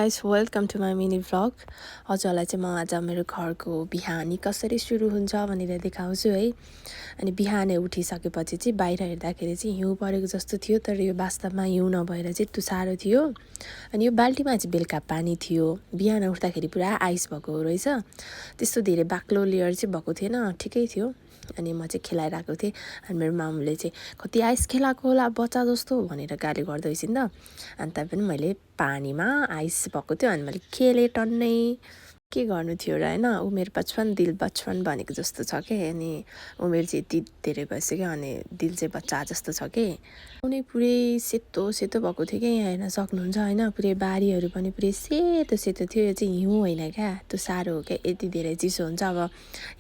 Guys, welcome to my mini vlog. हजुरलाई चाहिँ म आज मेरो घरको बिहानी कसरी सुरु हुन्छ भनेर देखाउँछु है। अनि बिहानै उठिसकेपछि चाहिँ बाहिर हेर्दाखेरि चाहिँ हिउँ परेको जस्तो थियो, तर यो वास्तवमा हिउँ नभएर चाहिँ तुषारो थियो। अनि यो बाल्टीमा चाहिँ बेलुका पानी थियो। बिहान उठ्दाखेरि पुरा आइस भएको रहेछ, त्यस्तो धेरै बाक्लो लेयर चाहिँ भएको थिएन, ठिकै थियो। अनि म चाहिँ खेलाइरहेको थिएँ। अनि मेरो मामुले चाहिँ कति आइस खेलाएको होला बच्चा जस्तो भनेर गाली गर्दै छिन् त। अनि पनि मैले पानीमा आइस भएको थियो अनि मैले खेलेँ टन्नै। के गर्नु थियो र होइन, उमेर बचपन दिल बचपन भनेको जस्तो छ कि। अनि उमेर चाहिँ यति धेरै भइसक्यो अनि दिल चाहिँ बच्चा जस्तो छ कि। उनी पुरै सेतो सेतो भएको थियो कि, यहाँ हेर्न सक्नुहुन्छ होइन। पुरै बारीहरू पनि पुरै सेतो सेतो थियो। यो चाहिँ हिउँ होइन क्या, त्यो साह्रो हो क्या। यति धेरै चिसो हुन्छ अब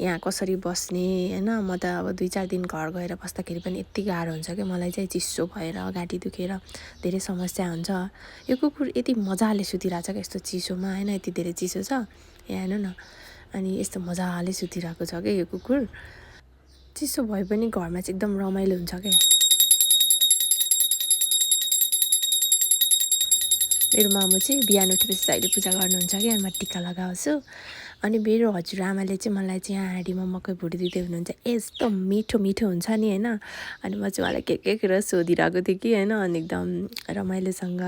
यहाँ कसरी बस्ने होइन। म त अब 2-4 दिन घर गएर बस्दाखेरि पनि यति गाह्रो हुन्छ कि मलाई चाहिँ चिसो भएर घाँटी दुखेर धेरै समस्या हुन्छ। यो कुकुर यति मजाले सुतिरहेको छ क्या यस्तो चिसोमा होइन, यति धेरै चिसो छ यहाँ हेर्नु न। अनि यस्तो मजाले सुतिरहेको छ क्या यो कुकुर। चिसो भए पनि घरमा चाहिँ एकदम रमाइलो हुन्छ क्या। मेरो मामु चाहिँ बिहान उठेपछि अहिले पूजा गर्नुहुन्छ कि, अनि म टिका लगाउँछु। अनि मेरो हजुरआमाले चाहिँ मलाई चाहिँ यहाँ हाँडीमा मकै भुटिदिँदै हुनुहुन्छ। यस्तो मिठो मिठो हुन्छ नि होइन। अनि म चाहिँ उहाँलाई के कुरा सोधिरहेको थिएँ कि होइन। अनि एकदम रमाइलोसँग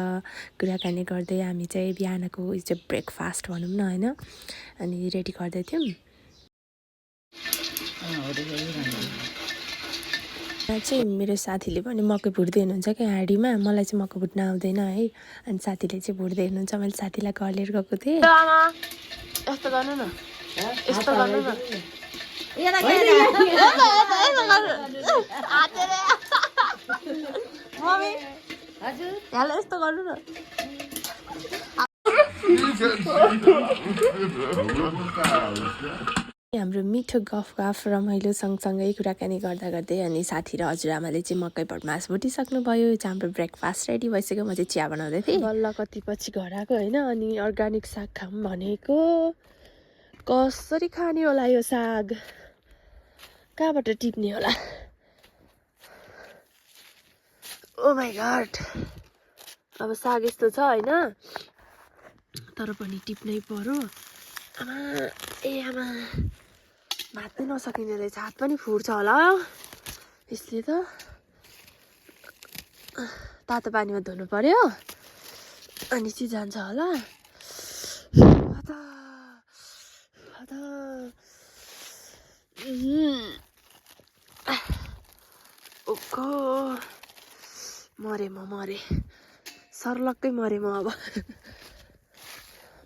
कुराकानी गर्दै हामी चाहिँ बिहानको चाहिँ ब्रेकफास्ट भनौँ न होइन, अनि रेडी गर्दै थियौँ। चाहिँ मेरो साथीले पनि मकै भुट्दै हुनुहुन्छ क्या हाँडीमा। मलाई चाहिँ मकै भुट्न आउँदैन है, अनि साथीले चाहिँ भुट्दै हुनुहुन्छ। मैले साथीलाई घर लिएर गएको थिएँ। यस्तो गर्नु न, यस्तो गर्नु न, मम्मी यहाँलाई यस्तो गर्नु न। हाम्रो मिठो गफ रमाइलो सँगसँगै कुराकानी गर्दा गर्दै अनि साथी र हजुरआमाले चाहिँ मकै भटमास भुटिसक्नुभयो। चाहिँ हाम्रो ब्रेकफास्ट रेडी भइसक्यो। म चाहिँ चिया बनाउँदै थिएँ। बल्ल कति पछि घर आएको होइन। अनि अर्ग्यानिक साग खाऊँ भनेको, कसरी खाने होला यो साग, कहाँबाट टिप्ने होला। ओ माई गॉड, अब साग यस्तो छ होइन, तर पनि टिप्नै पर्यो। आमा ए आमा, भात्नै नसकिने रहेछ, हात पनि फुट्छ होला यसले त। तातो पानीमा धुनु पर्यो अनि चाहिँ जान्छ होला। ओको मरे, म मरे, सर्लक्कै मरे म अब।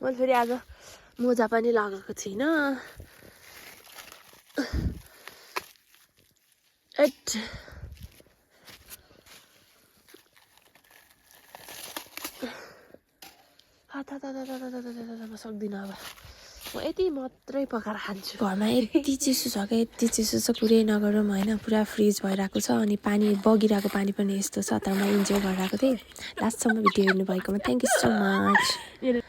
मैले फेरि आज मोजा पनि लगाएको थिइनँ। म सक्दिनँ अब, म यति मात्रै पकाएर खान्छु। घरमा यति चिसो छ क्या, यति चिसो छ कुरै नगरौँ होइन। पुरा फ्रिज भइरहेको छ अनि पानी बगिरहेको पानी पनि यस्तो छ। तर म इन्जोय गरिरहेको थिएँ। लास्टसम्म भिडियो हेर्नु भएकोमा थ्याङ्क यू सो मच।